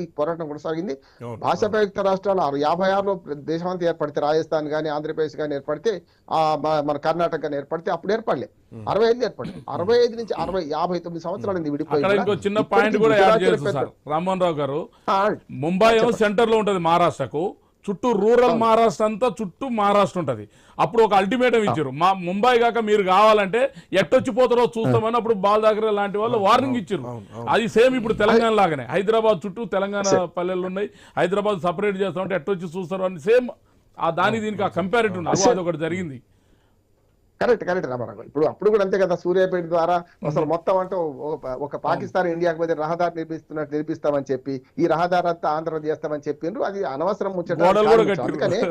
ఈ పోరాటం కొనసాగింది. భాషా ప్రయుక్త రాష్ట్రాలు 56లో దేశమంతా ఏర్పడితే, రాజస్థాన్ కానీ ఆంధ్రప్రదేశ్ కానీ ఏర్పడితే, మన కర్ణాటక కానీ ఏర్పడితే, అప్పుడు ఏర్పడలే. 65 ఏర్పడింది. 65 నుంచి 59 సంవత్సరాలు విడిపోయింది. ఇంకో చిన్న పాయింట్ కూడా యాడ్ చేయొచ్చు సార్ రామ్మోహన్ రావు గారు. ముంబై ఏమో సెంటర్ లో ఉంటది మహారాష్ట్రకు, చుట్టూ రూరల్ మహారాష్ట్ర అంతా చుట్టూ మహారాష్ట్ర ఉంటది. అప్పుడు ఒక అల్టిమేటం ఇచ్చారు, మా ముంబై కాక మీరు కావాలంటే ఎట్టొచ్చిపోతారో చూస్తామని అప్పుడు బాల్ దగ్గర లాంటి వాళ్ళు వార్నింగ్ ఇచ్చారు. అది సేమ్ ఇప్పుడు తెలంగాణ లాగానే, హైదరాబాద్ చుట్టూ తెలంగాణ పల్లెలు ఉన్నాయి, హైదరాబాద్ సపరేట్ చేస్తామంటే ఎట్టొచ్చి చూస్తారు అని సేమ్ దాని దీనికి ఆ కంపారిటివ్ అది ఒకటి జరిగింది. కరెక్ట్ రామారావు. ఇప్పుడు అప్పుడు కూడా అంతే కదా, సూర్యాపేట ద్వారా అసలు మొత్తం అంటూ ఒక పాకిస్తాన్ ఇండియాకి పోతే రహదారి నిర్మిస్తామని చెప్పి, ఈ రహదారి అంతా ఆంధ్ర చేస్తామని చెప్పిండ్రు. అది అనవసరం ముచ్చట. అందుకనే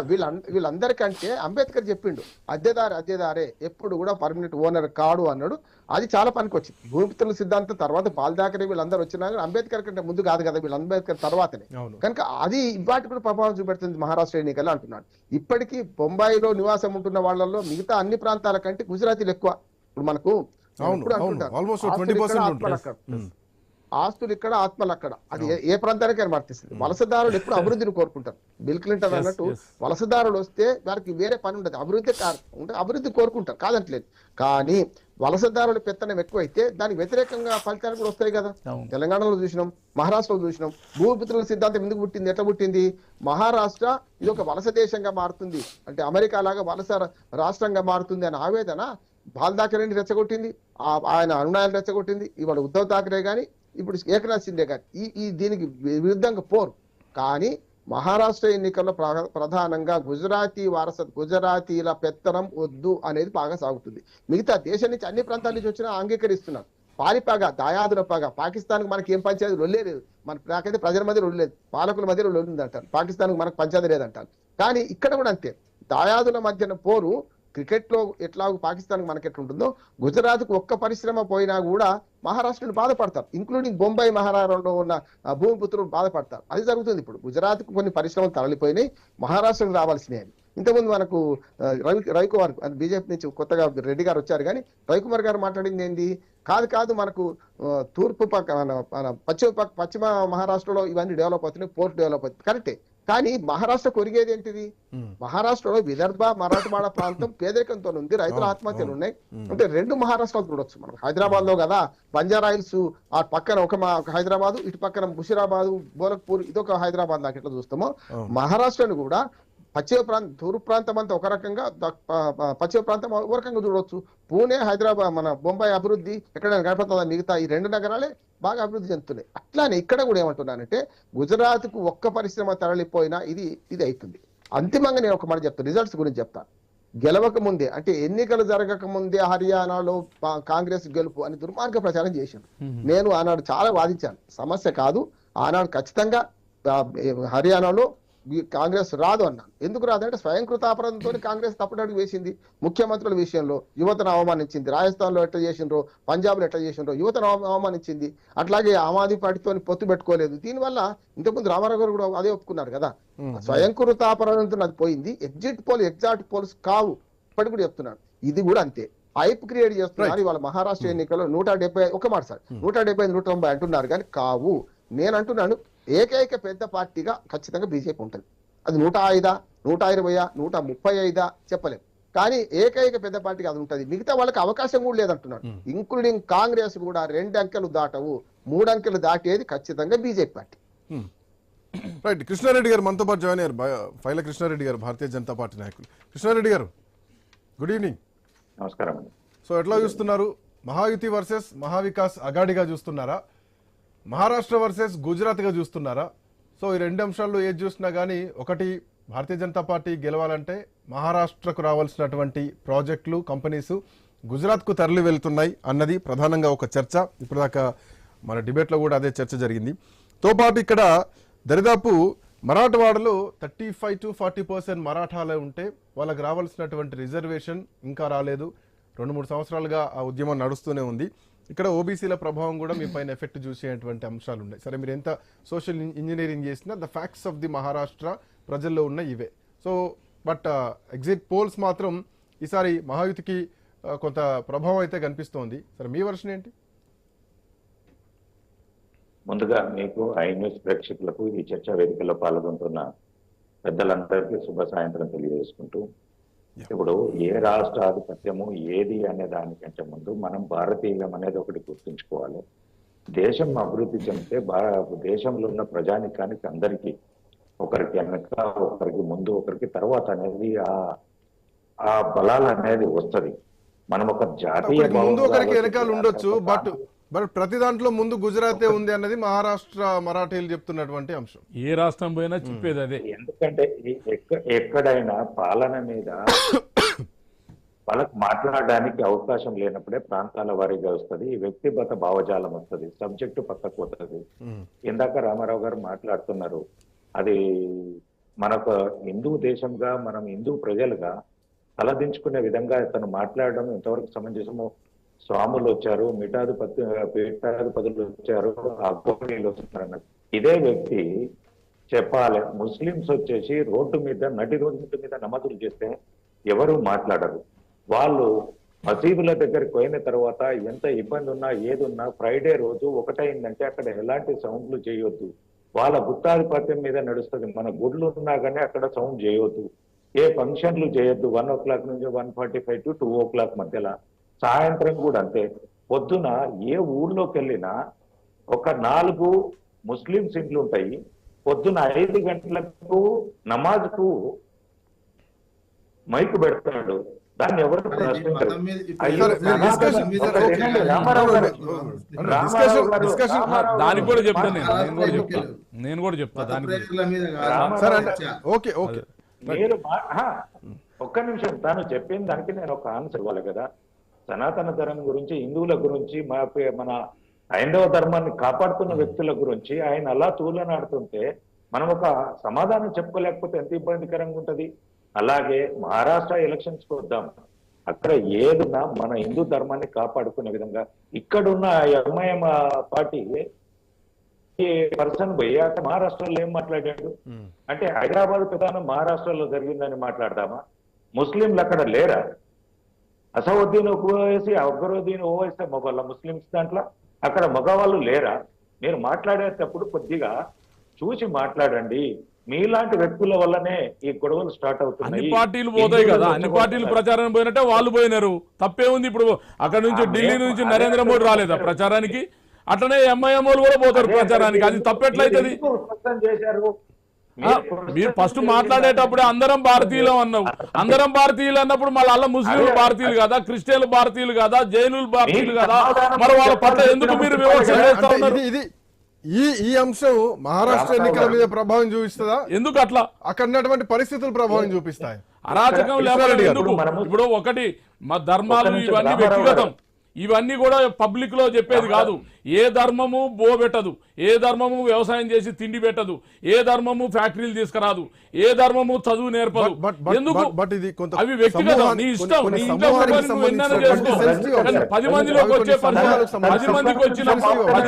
వీళ్ళందరికంటే అంబేద్కర్ చెప్పిండు, అద్దెదారే ఎప్పుడు కూడా పర్మనెంట్ ఓనర్ కాడు అన్నాడు. అది చాలా పనికి వచ్చింది. భూమిపుత్రుల సిద్ధాంతం తర్వాత బాల్దాకరే వీళ్ళందరూ వచ్చినా అంబేద్కర్ కంటే ముందు కాదు కదా, వీళ్ళు అంబేద్కర్ తర్వాతనే. కనుక అది ఇవాటి కూడా ప్రభావం చూపెడుతుంది మహారాష్ట్ర ఎన్నికలు అంటున్నాడు. ఇప్పటికీ బొంబాయిలో నివాసం ఉంటున్న వాళ్ళలో మిగతా అన్ని ప్రాంతాల కంటే గుజరాతీలు ఎక్కువ. ఇప్పుడు మనకు ఆస్తులు ఇక్కడ, ఆత్మలు అక్కడ. అది ఏ ప్రాంతానికైనా వర్తిస్తుంది. వలసదారులు ఎప్పుడు అభివృద్ధిని కోరుకుంటారు. బిల్ క్లింటన్ అన్నట్టు వలసదారులు వస్తే వారికి వేరే పని ఉండదు, అభివృద్ధి కోరుకుంటారు, కాదంటలేదు. కానీ వలసదారుల పెత్తనం ఎక్కువైతే దానికి వ్యతిరేకంగా ఫలితాలు కూడా వస్తాయి కదా. తెలంగాణలో చూసినాం, మహారాష్ట్రలో చూసినాం. భూమిపుత్రుల సిద్ధాంతం ఎందుకు పుట్టింది, ఎట్లా పుట్టింది? మహారాష్ట్ర ఇది ఒక వలస దేశంగా మారుతుంది, అంటే అమెరికా లాగా వలస రాష్ట్రంగా మారుతుంది అనే ఆవేదన బాల్ ఠాకరేని రెచ్చగొట్టింది, ఆయన అనునాయాలు రెచ్చగొట్టింది. ఇవాళ ఉద్ధవ్ ఠాకరే గాని, ఇప్పుడు ఏకనాథ్ షిండే గాని ఈ దీనికి విరుద్ధంగా పోరు. కానీ మహారాష్ట్ర ఎన్నికల్లో ప్రధానంగా గుజరాతీల పెత్తనం వద్దు అనేది బాగా సాగుతుంది. మిగతా దేశం నుంచి అన్ని ప్రాంతాల నుంచి వచ్చినా అంగీకరిస్తున్నారు. పాలిపాగా దాయాదుల పాగా పాకిస్తాన్ మనకి ఏం పంచాయతీ రొల్లేదు, నాకైతే ప్రజల మధ్య రొల్లేదు, పాలకుల మధ్య రొల్లింది అంటారు. పాకిస్తాన్ మనకు పంచాయతీ లేదంటారు. కానీ ఇక్కడ కూడా అంతే, దాయాదుల మధ్యన పోరు. క్రికెట్ లో ఎట్లా పాకిస్తాన్ మనకి ఎట్లుంటుందో, గుజరాత్ కు ఒక్క పరిశ్రమ పోయినా కూడా మహారాష్ట్రను బాధపడతారు, ఇంక్లూడింగ్ బొంబాయి మహారాష్ట్రలో ఉన్న భూమిపుత్రులు బాధపడతారు. అది జరుగుతుంది. ఇప్పుడు గుజరాత్ కు కొన్ని పరిశ్రమలు తరలిపోయినాయి, మహారాష్ట్రకు రావాల్సినవి. ఇంతకుముందు మనకు రవికుమార్ బీజేపీ నుంచి కొత్తగా రెడ్డి గారు వచ్చారు, కానీ రవికుమార్ గారు మాట్లాడింది ఏంది, కాదు మనకు తూర్పు పశ్చిమ మహారాష్ట్రలో ఇవన్నీ డెవలప్ అవుతున్నాయి, పోర్ట్ డెవలప్ అవుతుంది, కరెక్టే. కానీ మహారాష్ట్ర కొరిగేది ఏంటిది? మహారాష్ట్రలో విదర్భ మరాఠవాడ ప్రాంతం పేదరికంతో ఉంది, రైతుల ఆత్మహత్యలు ఉన్నాయి. అంటే రెండు మహారాష్ట్రాలు చూడొచ్చు మనం. హైదరాబాద్ లో కదా బంజారా హిల్స్, ఆ పక్కన ఒక హైదరాబాద్, ఇటు పక్కన ముషిరాబాద్, గోరఖ్పూర్, ఇదొక హైదరాబాద్ లాగా ఎట్లా చూస్తామో మహారాష్ట్రను కూడా తూర్పు ప్రాంతం అంతా ఒక రకంగా, పశ్చిమ ప్రాంతం ఒక రకంగా చూడవచ్చు. పూణే, హైదరాబాద్, మన బొంబాయి అభివృద్ధి ఎక్కడైనా కనపడుతుందా? మిగతా ఈ రెండు నగరాలే బాగా అభివృద్ధి చెందుతున్నాయి. అట్లానే ఇక్కడ కూడా ఏమంటున్నానంటే, గుజరాత్ కు ఒక్క పరిశ్రమ తరలిపోయినా ఇది అవుతుంది. అంతిమంగా నేను ఒక మాట చెప్తాను, రిజల్ట్స్ గురించి చెప్తాను. గెలవక ముందే, అంటే ఎన్నికలు జరగక ముందే హర్యానాలో కాంగ్రెస్ గెలుపు అని దుర్మార్గ ప్రచారం చేశాను. నేను ఆనాడు చాలా వాదించాను, సమస్య కాదు, ఆనాడు ఖచ్చితంగా హర్యానాలో కాంగ్రెస్ రాదు అన్నాను. ఎందుకు రాదంటే స్వయంకృతాపరాధంతో కాంగ్రెస్ తప్పుడడుగు వేసింది. ముఖ్యమంత్రుల విషయంలో యువతను అవమానించింది, రాజస్థాన్ లో ఎట్లా చేసిండ్రో, పంజాబ్ లో ఎట్లా చేసిండ్రో యువతను అవమానించింది. అట్లాగే ఆమ్ ఆద్మీ పార్టీతో పొత్తు పెట్టుకోలేదు. దీనివల్ల ఇంతకుముందు రామారావు గారు కూడా అదే ఒప్పుకున్నారు కదా, స్వయంకృతాపరాధంతో అది పోయింది. ఎగ్జాక్ట్ పోల్స్ కావు, ఇప్పటికి కూడా చెప్తున్నాను. ఇది కూడా అంతే, హైప్ క్రియేట్ చేస్తున్నారు. ఇవాళ మహారాష్ట్ర ఎన్నికల్లో 170 ఒక మాట సార్ 170 190 అంటున్నారు, కానీ కావు. నేను అంటున్నాను, ఏకైక పెద్ద పార్టీగా ఖచ్చితంగా బీజేపీ ఉంటుంది. అది 105, 120, 135 చెప్పలేము, కానీ ఏకైక పెద్ద పార్టీగా అది ఉంటుంది. మిగతా వాళ్ళకి అవకాశం కూడా లేదంటున్నాడు, ఇంక్లూడింగ్ కాంగ్రెస్ కూడా 2 అంకెలు దాటవు, 3 అంకెలు దాటేది ఖచ్చితంగా బీజేపీ పార్టీ. రైట్. కృష్ణారెడ్డి గారు మనతో పాటు జాయిన్ అయ్యారు, ఫైల కృష్ణారెడ్డి గారు, భారతీయ జనతా పార్టీ నాయకులు. కృష్ణారెడ్డి గారు, గుడ్ ఈవినింగ్. నమస్కారం. సో ఎట్లా చూస్తున్నారు? మహాయుతి వర్సెస్ మహావికాస్ అగాడిగా చూస్తున్నారా, మహారాష్ట్ర వర్సెస్ గుజరాత్గా చూస్తున్నారా? సో ఈ రెండు అంశాల్లో ఏది చూసినా కానీ, ఒకటి భారతీయ జనతా పార్టీ గెలవాలంటే మహారాష్ట్రకు రావాల్సినటువంటి ప్రాజెక్టులు, కంపెనీస్ గుజరాత్కు తరలి వెళ్తున్నాయి అన్నది ప్రధానంగా ఒక చర్చ. ఇప్పటిదాకా మన డిబేట్లో కూడా అదే చర్చ జరిగింది. తో పాటు ఇక్కడ దరిదాపు మరాఠవాడలో 35 to 40% మరాఠాలే ఉంటే వాళ్ళకి రావాల్సినటువంటి రిజర్వేషన్ ఇంకా రాలేదు. 2-3 సంవత్సరాలుగా ఆ ఉద్యమం నడుస్తూనే ఉంది. ఇక్కడ ఓబీసీల ప్రభావం కూడా మీ పైన ఎఫెక్ట్ చూసేటువంటి అంశాలు ఉన్నాయి. సరే, మీరు ఎంత సోషల్ ఇంజనీరింగ్ చేసినా the facts of the Maharashtra ప్రజల్లో ఉన్న ఇవే. సో బట్ ఎగ్జిట్ పోల్స్ మాత్రం ఈసారి మహాయుతికి కొంత ప్రభావం అయితే కనిపిస్తోంది. సరే, మీ వర్షన్ ఏంటి? ముందుగా మీకు ఐ న్యూస్ ప్రేక్షకులకు ఈ చర్చా వేదికలో పాల్గొంటున్న పెద్దలందరికీ శుభ సాయంత్రం తెలియజేసుకుంటూ, ఇప్పుడు ఏ రాష్ట్ర ఆధిపత్యము ఏది అనే దానికంటే ముందు మనం భారతీయం అనేది ఒకటి గుర్తుంచుకోవాలి. దేశం అభివృద్ధి చెందితే దేశంలో ఉన్న ప్రజానికానికి అందరికీ ఒకరికి వెనక, ఒకరికి ముందు, ఒకరికి తర్వాత అనేది ఆ బలాలు అనేది వస్తుంది. మనం ఒక జాతీయ ముందు ఒకరికి వెనకాల ఉండొచ్చు, బట్ ప్రతి దాంట్లో ముందు గుజరాతే ఉంది అన్నది మహారాష్ట్ర మరాఠీలు చెప్తున్నటువంటి అంశం. ఏ రాష్ట్రం పోయినా చెప్పేది అదే. ఎందుకంటే ఎక్కడైనా పాలన మీద వాళ్ళకు మాట్లాడడానికి అవకాశం లేనప్పుడే ప్రాంతాల వారీగా వస్తుంది, వ్యక్తిగత భావజాలం వస్తుంది, సబ్జెక్టు పక్కకు పోతుంది. ఇందాక రామారావు గారు మాట్లాడుతున్నారు, అది మనకు హిందూ దేశంగా, మనం హిందూ ప్రజలుగా తలదించుకునే విధంగా తను మాట్లాడడం ఎంతవరకు సమంజసమో. స్వాములు వచ్చారు, పీఠాధిపతులు వచ్చారు, అఘోరీలు వస్తున్నారు అన్నది. ఇదే వ్యక్తి చెప్పాలి, ముస్లింస్ వచ్చేసి రోడ్డు మీద, నడి రోడ్డు మీద నమాజులు చేస్తే ఎవరు మాట్లాడరు. వాళ్ళు మసీదుల దగ్గరికి పోయిన తర్వాత ఎంత ఇబ్బంది ఉన్నా ఏదున్నా ఫ్రైడే రోజు ఒకటైందంటే అక్కడ ఎలాంటి సౌండ్లు చేయొద్దు. వాళ్ళ గుత్తాధిపత్యం మీద నడుస్తుంది. మన గుడ్లు ఉన్నా కానీ అక్కడ సౌండ్ చేయొద్దు, ఏ ఫంక్షన్లు చేయొద్దు. 1 o'clock నుంచి 1:45 to 2 o'clock మధ్యలో. సాయంత్రం కూడా అంతే. పొద్దున ఏ ఊర్లోకి వెళ్ళినా ఒక 4 ముస్లింస్ ఇంట్లు ఉంటాయి. పొద్దున 5 గంటలకు నమాజ్కు మైకు పెడతాడు, దాన్ని ఎవరు ప్రశ్నించరు. దానికి కూడా చెప్తాను నేను కూడా చెప్తాను దానికి. మీరు ఒక్క నిమిషం, తాను చెప్పిన దానికి నేను ఒక ఆన్సర్ ఇవ్వాలి కదా. సనాతన ధర్మం గురించి, హిందువుల గురించి, మన హైందవ ధర్మాన్ని కాపాడుతున్న వ్యక్తుల గురించి ఆయన అలా తూలనాడుతుంటే మనం ఒక సమాధానం చెప్పుకోలేకపోతే ఎంత ఇబ్బందికరంగా ఉంటది. అలాగే మహారాష్ట్ర ఎలక్షన్స్ కు వద్దాం, అక్కడ ఏదున్నా మన హిందూ ధర్మాన్ని కాపాడుకునే విధంగా ఇక్కడున్న ఎంఐఎం పార్టీ పర్సన్ పోయి అక్కడ మహారాష్ట్రలో ఏం మాట్లాడాడు అంటే, హైదరాబాద్ ప్రధానం మహారాష్ట్రలో జరిగిందని మాట్లాడదామా? ముస్లింలు అక్కడ లేరా? అసవుద్దీన్ ఓవైసీ, అక్బరుద్దీన్ ఓవైసీ మొగళ్ళ ముస్లింస్ దాంట్లో, అక్కడ మగవాళ్ళు లేరా? మీరు మాట్లాడేటప్పుడు కొద్దిగా చూసి మాట్లాడండి. మీలాంటి వ్యక్తుల వల్లనే ఈ గొడవలు స్టార్ట్ అవుతున్నాయి. అన్ని పార్టీలు పోతాయి కదా, అన్ని పార్టీలు ప్రచారం పోయినట్టే వాళ్ళు పోయినారు, తప్పే ఉంది. ఇప్పుడు అక్కడ నుంచి ఢిల్లీ నుంచి నరేంద్ర మోడీ రాలేదా ప్రచారానికి? అట్లనే ఎంఐఎం వాళ్ళు కూడా పోతారు ప్రచారానికి, అది తప్పెట్లయితుంది? మీరు ఫస్ట్ మాట్లాడేటప్పుడే అందరం భారతీయులు అన్నావు. అందరం భారతీయులు అన్నప్పుడు మళ్ళీ అల్ల ముస్లింలు భారతీయులు కదా, క్రిస్టియన్లు భారతీయులు కదా, జైనులు భారతీయులు కదా, మరి వాళ్ళ పట్ల ఎందుకు మీరు వివక్ష చేస్తా ఉన్నారు? ఈ అంశం మహారాష్ట్ర ఎన్నికల మీద ప్రభావం చూపిస్తుందా? ఎందుకు అట్లా? అక్కడ ఉన్నటువంటి పరిస్థితులు ప్రభావం చూపిస్తాయి. అరాచకం లేకపోతే ఎందుకు? ఇప్పుడు ఒకటి మా ధర్మాలు ఇవన్నీ వ్యక్తిగతం, ఇవన్నీ కూడా పబ్లిక్ లో చెప్పేది కాదు. ఏ ధర్మము బోబెట్టదు, ఏ ధర్మము వ్యవసాయం చేసి తిండి పెట్టదు, ఏ ధర్మము ఫ్యాక్టరీలు తీసుకురాదు, ఏ ధర్మము చదువు నేర్పదు. ఎందుకు? అవి వ్యక్తిగతం, నీ ఇష్టం. నీ ఇంట్లో నువ్వు ఎన్నైనా చేసుకో. 10 మందిలోకి వచ్చే 10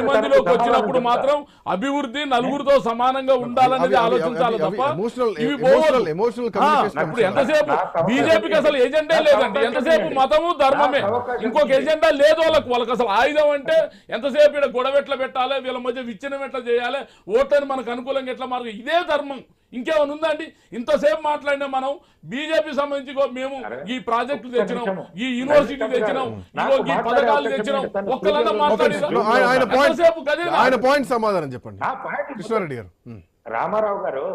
మందిలోకి వచ్చినప్పుడు మాత్రం అభివృద్ధి నలుగురితో సమానంగా ఉండాలనేది ఆలోచించాలి తప్ప ఇవి ఇప్పుడు ఎంతసేపు బీజేపీకి అసలు ఎజెండా లేదండి. ఎంతసేపు మతము ధర్మమే, ఇంకొక ఎజెండా లేదు వాళ్ళకి అసలు. ఆయుధం అంటే ఎంతసేపు ఇక్కడ గొడవ ఎట్లా పెట్టాలి, వీళ్ళ మధ్య విచ్ఛిన్నం ఎట్లా చేయాలి, ఓట్లని మనకు అనుకూలంగా ఎట్లా మార్గం, ఇదే ధర్మం. ఇంకేమైనా ఉందండి? ఇంతసేపు మాట్లాడినా మనం బీజేపీ సంబంధించి మేము ఈ ప్రాజెక్టులు తెచ్చినాం, ఈ యూనివర్సిటీ తెచ్చినాం, ఈ పథకాలు తెచ్చినాం, ఒక్కలన్నా ఆయన పాయింట్ సమాధానం చెప్పండి కృష్ణారెడ్డి గారు. రామారావు గారు,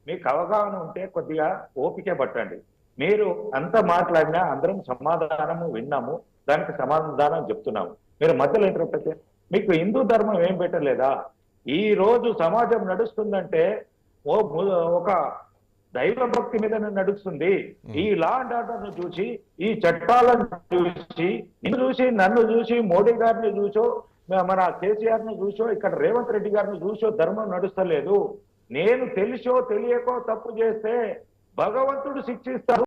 మీకు అవగాహన ఉంటే కొద్దిగా ఓపిక పట్టండి. మీరు అంత మాట్లాడినా అందరం సమాధానము విన్నాము, దానికి సమాధానం చెప్తున్నాము. మీరు మధ్యలో ఇంటరప్ట్. మీకు హిందూ ధర్మం ఏం పెట్టలేదా? ఈ రోజు సమాజం నడుస్తుందంటే ఒక దైవ భక్తి మీద నడుస్తుంది. ఈ లా అండ్ ఆర్డర్ ను చూసి, ఈ చట్టాలను చూసి, నన్ను చూసి, మోడీ గారిని చూసో, మన కేసీఆర్ ను చూసో, ఇక్కడ రేవంత్ రెడ్డి గారిని చూసో ధర్మం నడుస్తలేదు. నేను తెలిసో తెలియకో తప్పు చేస్తే భగవంతుడు శిక్షిస్తాడు.